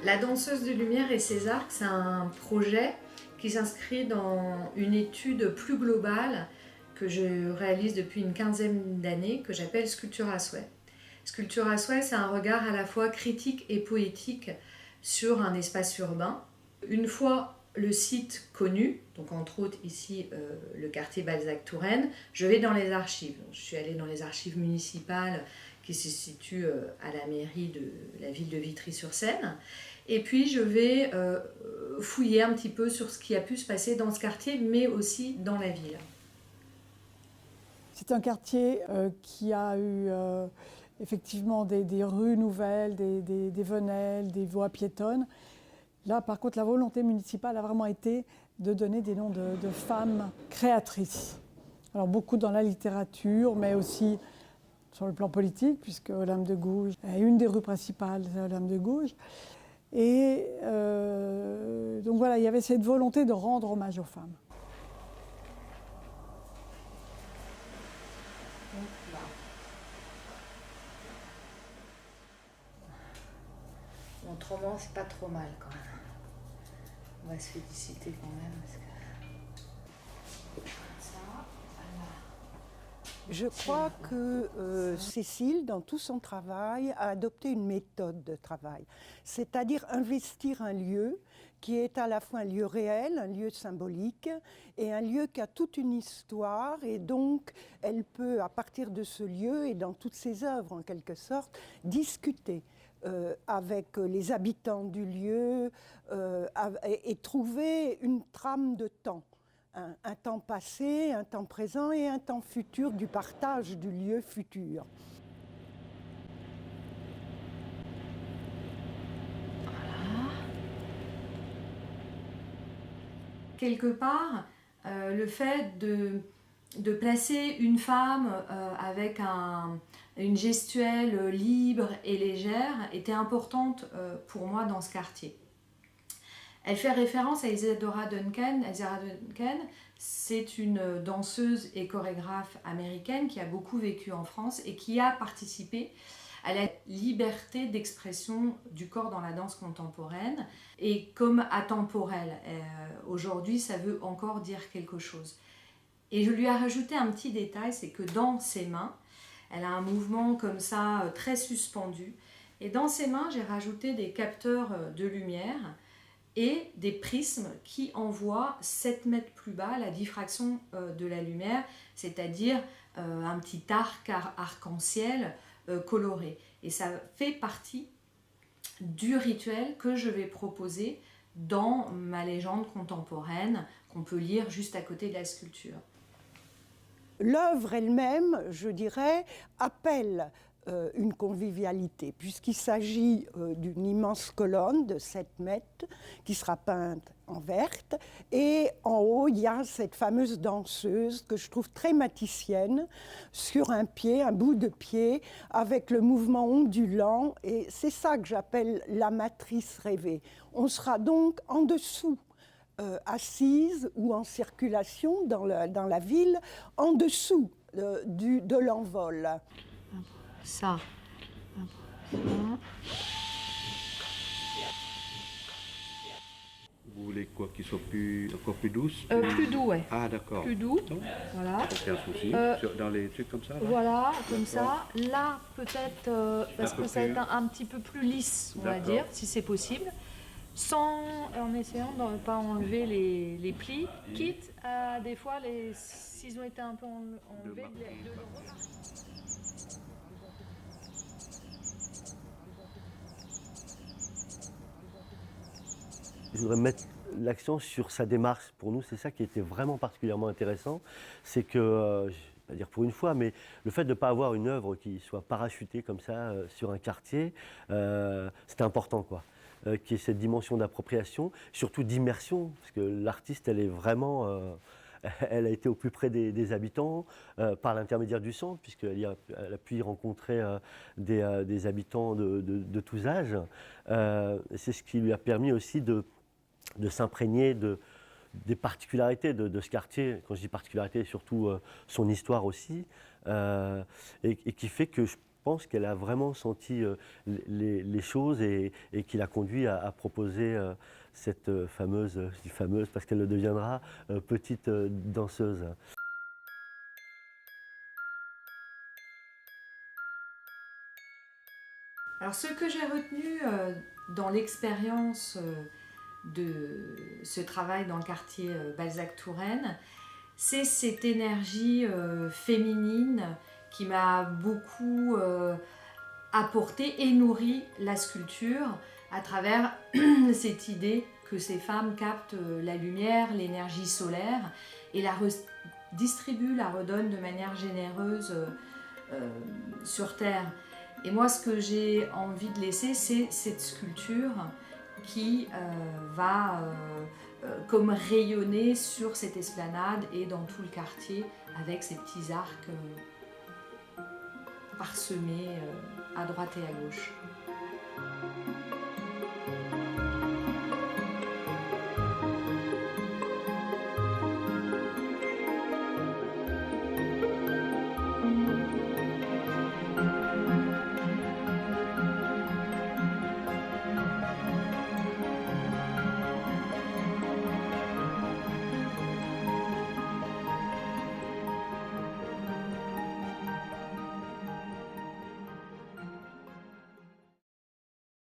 La danseuse de lumière et ses arcs, c'est un projet qui s'inscrit dans une étude plus globale que je réalise depuis une quinzaine d'années, que j'appelle Sculpture à souhait. Sculpture à souhait, c'est un regard à la fois critique et poétique sur un espace urbain. Une fois le site connu, donc entre autres ici le quartier Balzac-Touraine, je vais dans les archives. Je suis allée dans les archives municipales qui se situent à la mairie de la ville de Vitry-sur-Seine. Et puis je vais fouiller un petit peu sur ce qui a pu se passer dans ce quartier, mais aussi dans la ville. C'est un quartier qui a eu effectivement des rues nouvelles, des venelles, des voies piétonnes. Là, par contre, la volonté municipale a vraiment été de donner des noms de femmes créatrices. Alors beaucoup dans la littérature, mais aussi sur le plan politique, puisque Olympe de Gouges est une des rues principales, c'est Olympe de Gouges. Et donc voilà, il y avait cette volonté de rendre hommage aux femmes. Autrement, c'est pas trop mal quand même. On va se féliciter quand même. Parce que... Je crois que Cécile, dans tout son travail, a adopté une méthode de travail, c'est-à-dire investir un lieu qui est à la fois un lieu réel, un lieu symbolique, et un lieu qui a toute une histoire, et donc elle peut, à partir de ce lieu, et dans toutes ses œuvres en quelque sorte, discuter avec les habitants du lieu et trouver une trame de temps. Un temps passé, un temps présent et un temps futur du partage du lieu futur. Voilà. Quelque part, le fait de placer une femme avec une gestuelle libre et légère était importante pour moi dans ce quartier. Elle fait référence à Isadora Duncan. Isadora Duncan, c'est une danseuse et chorégraphe américaine qui a beaucoup vécu en France et qui a participé à la liberté d'expression du corps dans la danse contemporaine et comme atemporelle. Aujourd'hui, ça veut encore dire quelque chose. Et je lui ai rajouté un petit détail, c'est que dans ses mains, elle a un mouvement comme ça très suspendu. Et dans ses mains, j'ai rajouté des capteurs de lumière et des prismes qui envoient 7 mètres plus bas la diffraction de la lumière, c'est-à-dire un petit arc-en-ciel coloré. Et ça fait partie du rituel que je vais proposer dans ma légende contemporaine qu'on peut lire juste à côté de la sculpture. L'œuvre elle-même, je dirais, appelle une convivialité, puisqu'il s'agit d'une immense colonne de 7 mètres qui sera peinte en verte, et en haut il y a cette fameuse danseuse que je trouve très maticienne, sur un pied, un bout de pied, avec le mouvement ondulant, et c'est ça que j'appelle la matrice rêvée. On sera donc en dessous, assise ou en circulation dans la ville, en dessous de l'envol. Ça. Vous voulez quoi, qu'il soit encore plus douce Plus doux, ouais. Ah, d'accord. Plus doux. Voilà. Aucun souci. Dans les trucs comme ça là. Voilà, comme ça. Là, peut-être, parce que ça va être un petit peu plus lisse, on va dire, si c'est possible. En essayant de ne pas enlever les plis, quitte à des fois, s'ils ont été un peu enlevés, Je voudrais mettre l'accent sur sa démarche. Pour nous, c'est ça qui était vraiment particulièrement intéressant. C'est que, je ne vais pas dire pour une fois, mais le fait de ne pas avoir une œuvre qui soit parachutée comme ça sur un quartier, c'était important, quoi. Qu'il y ait cette dimension d'appropriation, surtout d'immersion, parce que l'artiste, elle est vraiment... elle a été au plus près des habitants par l'intermédiaire du centre, puisqu'elle a pu y rencontrer des habitants de tous âges. C'est ce qui lui a permis aussi de s'imprégner des particularités de ce quartier. Quand je dis particularité, surtout son histoire aussi, et qui fait que pense qu'elle a vraiment senti les choses et qui l'a conduit à proposer cette fameuse, je dis fameuse parce qu'elle le deviendra, petite danseuse. Alors ce que j'ai retenu dans l'expérience de ce travail dans le quartier Balzac-Touraine, c'est cette énergie féminine qui m'a beaucoup apporté et nourri la sculpture à travers cette idée que ces femmes captent la lumière, l'énergie solaire et la redistribuent, la redonnent de manière généreuse sur Terre. Et moi, ce que j'ai envie de laisser, c'est cette sculpture qui va comme rayonner sur cette esplanade et dans tout le quartier avec ces petits arcs parsemés à droite et à gauche.